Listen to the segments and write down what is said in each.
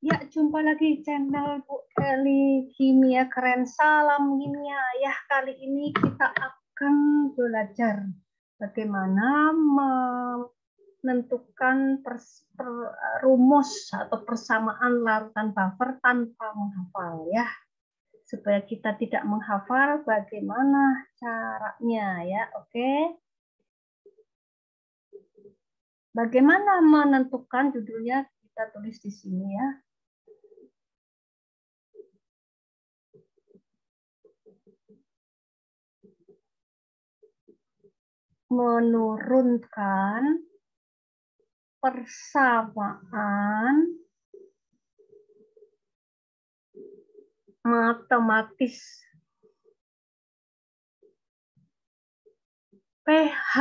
Ya, jumpa lagi channel Bu Eli Kimia Keren. Salam kimia. Ya, kali ini kita akan belajar bagaimana menentukan rumus atau persamaan larutan buffer tanpa menghafal ya. Supaya kita tidak menghafal, bagaimana caranya ya. Oke. Bagaimana menentukan judulnya kita tulis di sini ya. Menurunkan persamaan matematis pH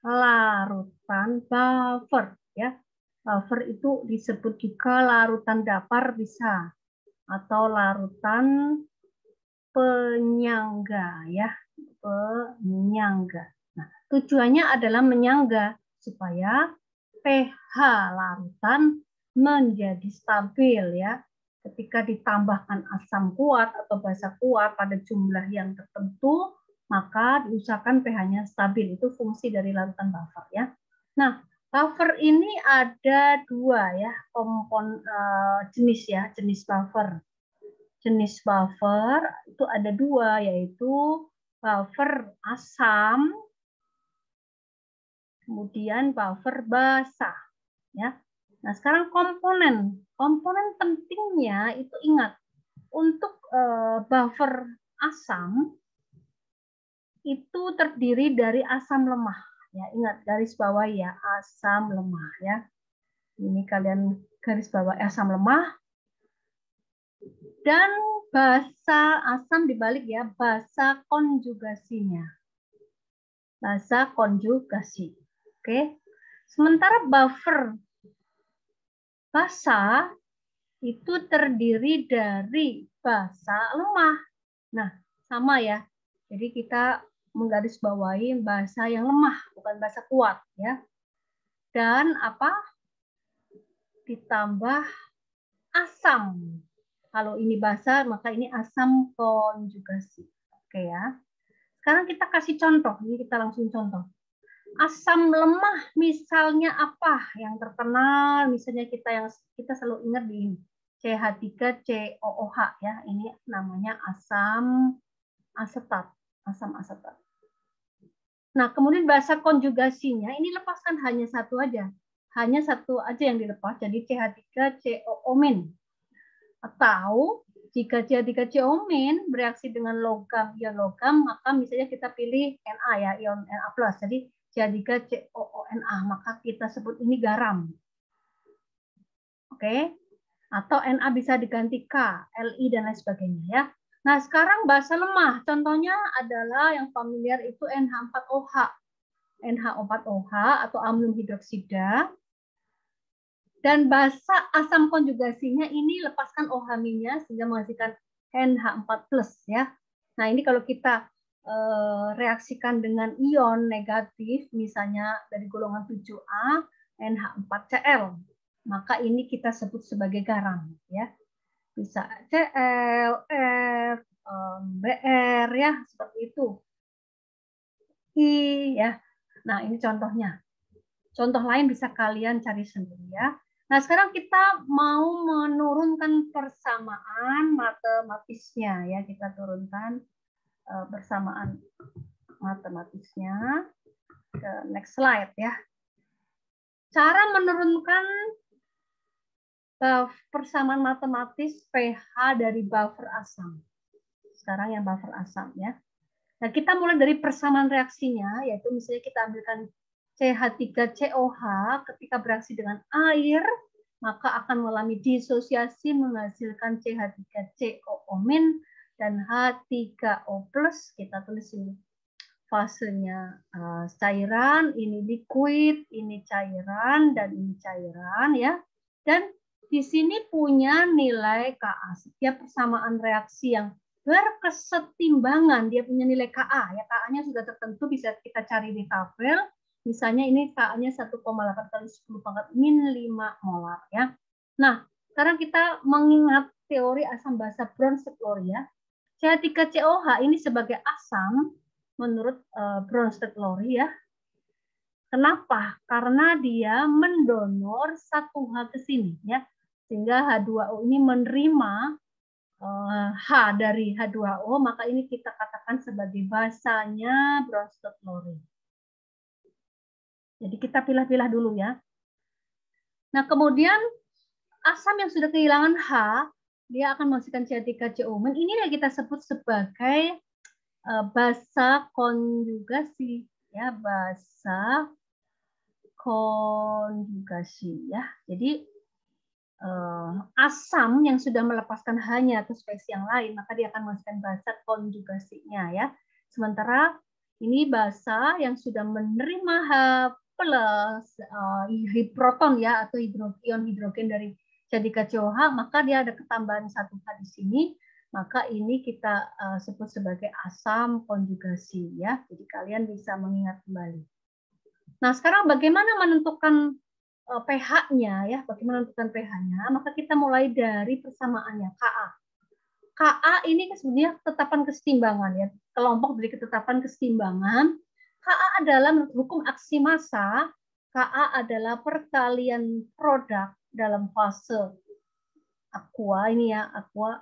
larutan buffer ya. Buffer itu disebut juga larutan dapar bisa atau larutan penyangga ya, penyangga. Nah, tujuannya adalah menyangga supaya pH larutan menjadi stabil ya. Ketika ditambahkan asam kuat atau basa kuat pada jumlah yang tertentu, maka diusahakan pH-nya stabil. Itu fungsi dari larutan buffer ya. Nah, buffer ini ada dua ya, jenis ya, jenis buffer. Jenis buffer itu ada dua, yaitu buffer asam, kemudian buffer basa. Ya. Nah, sekarang komponen pentingnya itu ingat, untuk buffer asam itu terdiri dari asam lemah. Ya, ingat garis bawah ya, asam lemah ya. Ini kalian garis bawah asam lemah. Dan basa asam dibalik ya, basa konjugasinya. Basa konjugasi. Oke. Sementara buffer basa itu terdiri dari basa lemah. Nah, sama ya. Jadi kita menggarisbawahi basa yang lemah, bukan basa kuat ya. Dan apa? Ditambah asam. Kalau ini basa, maka ini asam konjugasi. Oke ya. Sekarang kita kasih contoh. Ini kita langsung contoh. Asam lemah misalnya apa yang terkenal? Misalnya kita selalu ingat di ini. CH3COOH ya. Ini namanya asam asetat, asam asetat. Nah, kemudian basa konjugasinya ini lepaskan hanya satu aja. Hanya satu aja yang dilepas, jadi CH3COO-. Atau jika CH3CO- bereaksi dengan logam ion logam, maka misalnya kita pilih Na ya, ion Na+. Jadi CH3COONa, maka kita sebut ini garam. Oke. Atau Na bisa diganti K, Li dan lain sebagainya ya. Nah, sekarang basa lemah. Contohnya adalah yang familiar itu NH4OH. NH4OH atau amonium hidroksida. Dan basa asam konjugasinya ini lepaskan OH- sehingga menghasilkan NH4+ ya. Nah, ini kalau kita reaksikan dengan ion negatif, misalnya dari golongan 7A, NH4Cl, maka ini kita sebut sebagai garam ya. Bisa Cl, F, Br ya, seperti itu. I ya. Nah, ini contohnya. Contoh lain bisa kalian cari sendiri ya. Nah, sekarang kita mau menurunkan persamaan matematisnya ya. Kita turunkan persamaan matematisnya ke next slide ya. Cara menurunkan persamaan matematis pH dari buffer asam. Sekarang yang buffer asam ya. Nah, kita mulai dari persamaan reaksinya, yaitu misalnya kita ambilkan CH3COH ketika bereaksi dengan air, maka akan mengalami disosiasi menghasilkan CH3CO- dan H3O+. Kita tulis ini fasenya cairan, ini liquid, ini cairan, dan ini cairan ya. Dan di sini punya nilai Ka. Setiap persamaan reaksi yang berkesetimbangan dia punya nilai Ka ya. Ka-nya sudah tertentu, bisa kita cari di tabel. Misalnya ini Ka-nya 1,8 kali 10⁻⁵ molar ya. Nah, sekarang kita mengingat teori asam basa Bronsted-Lowry ya. CH3COH ini sebagai asam menurut Bronsted-Lowry ya. Kenapa? Karena dia mendonor satu H ke sini ya. Sehingga H2O ini menerima H dari H2O, maka ini kita katakan sebagai basanya Bronsted-Lowry. Jadi kita pilah-pilah dulu ya. Nah, kemudian asam yang sudah kehilangan H, dia akan menghasilkan CH3CO. Ini yang kita sebut sebagai basa konjugasi ya, basa konjugasi ya. Jadi asam yang sudah melepaskan hanya ke spesies yang lain, maka dia akan menghasilkan basa konjugasinya ya. Sementara ini basa yang sudah menerima H plus proton ya, atau ion hidrogen dari CH3COH, maka dia ada ketambahan satu H di sini, maka ini kita sebut sebagai asam konjugasi ya. Jadi kalian bisa mengingat kembali. Nah, sekarang bagaimana menentukan pH-nya ya, bagaimana menentukan pH-nya? Maka kita mulai dari persamaannya Ka. Ka ini sebenarnya ketetapan kesetimbangan ya, kelompok dari ketetapan kesetimbangan. Ka adalah menurut hukum aksi massa, Ka adalah perkalian produk dalam fase aqua ini ya, aqua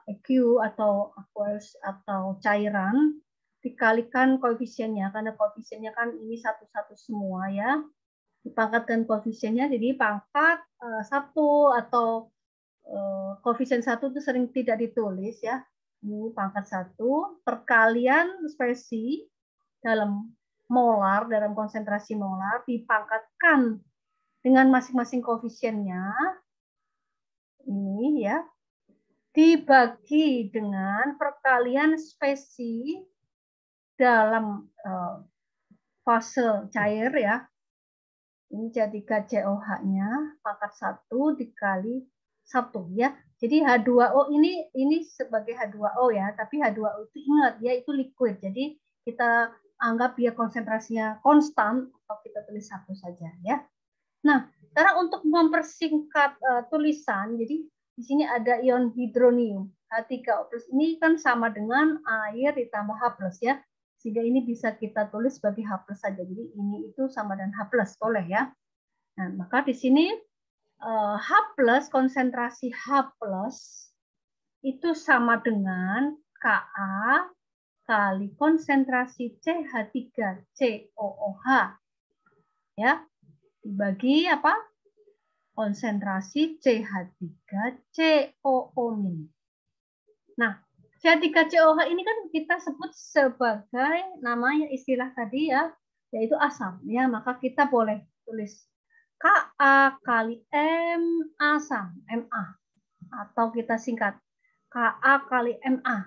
atau aqueous atau cairan dikalikan koefisiennya, karena koefisiennya kan ini satu-satu semua ya. Dipangkatkan koefisiennya, jadi pangkat 1 atau koefisien 1 itu sering tidak ditulis ya. Ini pangkat 1 perkalian spesies dalam molar, dalam konsentrasi molar, dipangkatkan dengan masing-masing koefisiennya. Ini ya. Dibagi dengan perkalian spesies dalam fase cair ya. Ini jadi CH3COH-nya pangkat 1 dikali 1 ya. Jadi H2O ini sebagai H2O ya, tapi H2O itu ingat dia itu liquid. Jadi kita anggap dia konsentrasinya konstan atau kita tulis 1 saja ya. Nah, sekarang untuk mempersingkat tulisan, jadi di sini ada ion hidronium H3O+. Ini kan sama dengan air ditambah H+ ya. Sehingga ini bisa kita tulis sebagai H+ saja. Jadi ini itu sama dengan H+, boleh ya. Nah, maka di sini H+, konsentrasi H+ itu sama dengan Ka kali konsentrasi CH3COOH. Ya. Dibagi apa? Konsentrasi CH3COO-. Nah, CH3COH ini kan kita sebut sebagai namanya istilah tadi ya, yaitu asam ya, maka kita boleh tulis Ka kali M asam, Ma, atau kita singkat Ka kali Ma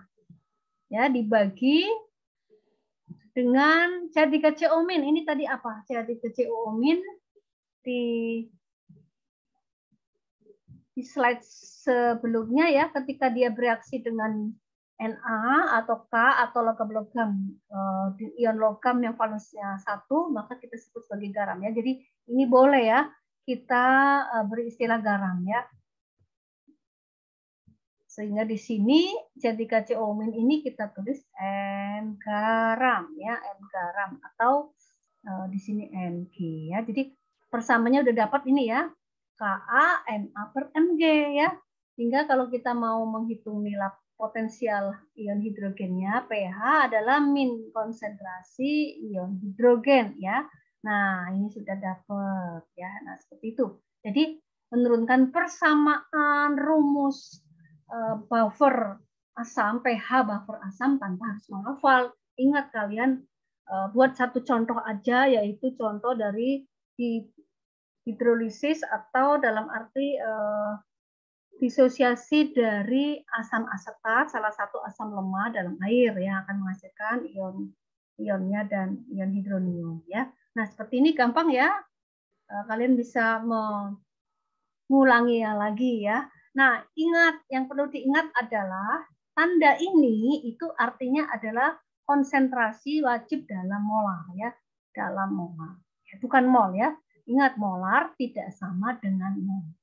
ya, dibagi dengan CH3CO-. Ini tadi apa? CH3CO- di slide sebelumnya ya, ketika dia bereaksi dengan Na atau K atau logam-logam ion logam yang valensinya 1, maka kita sebut sebagai garam ya. Jadi ini boleh ya kita beri istilah garam ya. Sehingga di sini CH3CO- ini kita tulis N garam ya, N garam, atau di sini Mg ya. Jadi persamanya udah dapat ini ya. Ka Ma per Mg ya. Sehingga kalau kita mau menghitung nilai potensial ion hidrogennya, pH adalah min konsentrasi ion hidrogen ya. Nah, ini sudah dapat ya. Nah, seperti itu. Jadi menurunkan persamaan rumus buffer asam, pH buffer asam tanpa harus menghafal. Ingat kalian buat satu contoh aja, yaitu contoh dari hidrolisis atau dalam arti disosiasi dari asam asetat, salah satu asam lemah dalam air yang akan menghasilkan ionnya dan ion hidronium ya. Nah, seperti ini gampang ya. Kalian bisa mengulanginya lagi ya. Nah, ingat, yang perlu diingat adalah tanda ini itu artinya adalah konsentrasi wajib dalam molar ya, dalam molar. Bukan mol ya. Ingat, molar tidak sama dengan mol.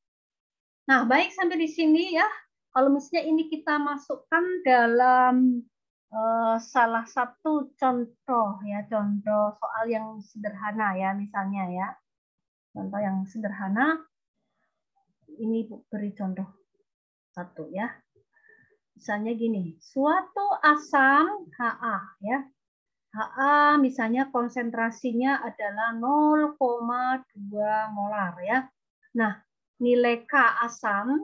Nah, baik sampai di sini ya. Kalau misalnya ini kita masukkan dalam salah satu contoh ya, contoh soal yang sederhana ya, misalnya ya. Contoh yang sederhana, ini beri contoh satu ya. Misalnya gini, suatu asam Ha ya. Ha misalnya konsentrasinya adalah 0,2 molar ya. Nah, nilai K asam,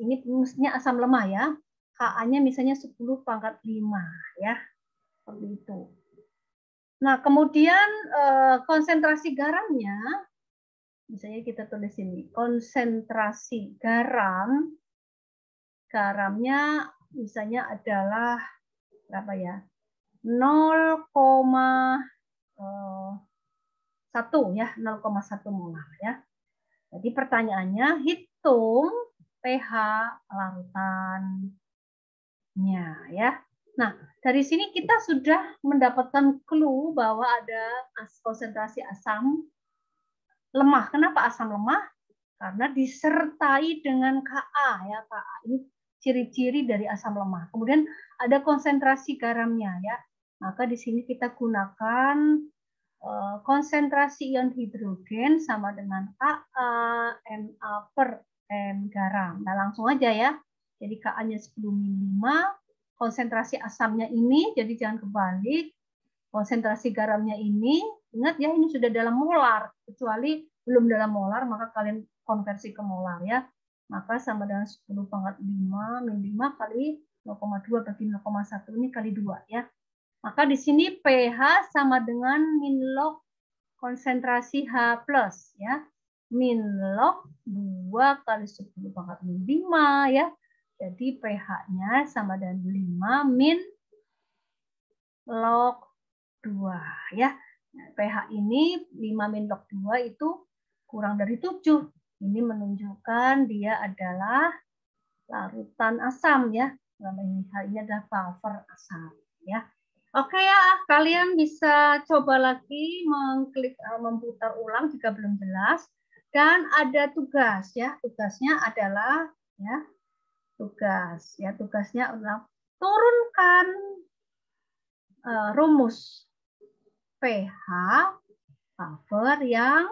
ini mestinya asam lemah ya. Ka-nya misalnya 10⁵ ya. Seperti itu. Nah, kemudian konsentrasi garamnya, misalnya kita tulis ini, konsentrasi garamnya misalnya adalah berapa ya? 0,1 ya, 0,1 molar ya. Jadi pertanyaannya hitung pH larutannya ya. Nah, dari sini kita sudah mendapatkan clue bahwa ada konsentrasi asam lemah. Kenapa asam lemah? Karena disertai dengan Ka ya. Ka ini ciri-ciri dari asam lemah. Kemudian ada konsentrasi garamnya ya. Maka di sini kita gunakan konsentrasi ion hidrogen sama dengan Ka Na per M garam. Nah, langsung aja ya. Jadi Ka-nya 10 ml, konsentrasi asamnya ini, jadi jangan kebalik. Konsentrasi garamnya ini, ingat ya, ini sudah dalam molar. Kecuali belum dalam molar, maka kalian konversi ke molar ya. Maka sama dengan 10⁵ min 5 kali 0,2 bagi 0,1 ini kali 2 ya. Maka di sini pH sama dengan min log konsentrasi H plus ya. Min log 2 kali 10⁵ min 5 ya. Jadi pH-nya sama dengan 5 min log 2 ya. Nah, pH ini 5 min log 2 itu kurang dari 7. Ini menunjukkan dia adalah larutan asam ya. Ini adalah buffer asam ya. Oke ya, kalian bisa coba lagi mengklik memutar ulang jika belum jelas. Dan ada tugas ya. Tugasnya adalah ya tugasnya adalah turunkan rumus pH buffer yang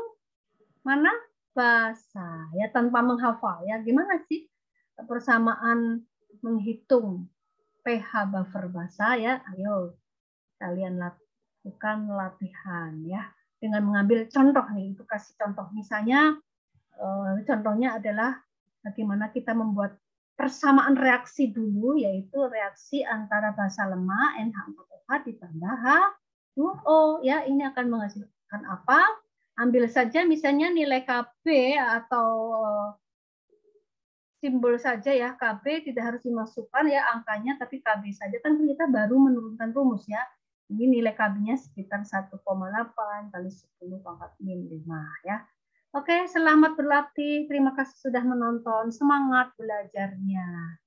mana basah ya, tanpa menghafal ya. Gimana sih persamaan menghitung pH buffer basah ya? Ayo kalian lakukan latihan ya dengan mengambil contoh nih. Itu kasih contoh, misalnya contohnya adalah bagaimana kita membuat persamaan reaksi dulu, yaitu reaksi antara basa lemah NH4OH ditambah H2O ya. Ini akan menghasilkan apa? Ambil saja misalnya nilai Kb atau simbol saja ya, Kb tidak harus dimasukkan ya angkanya, tapi Kb saja, kan kita baru menurunkan rumus ya. Ini nilai Kb-nya sekitar 1,8 kali 10⁵ ya. Oke, selamat berlatih. Terima kasih sudah menonton. Semangat belajarnya.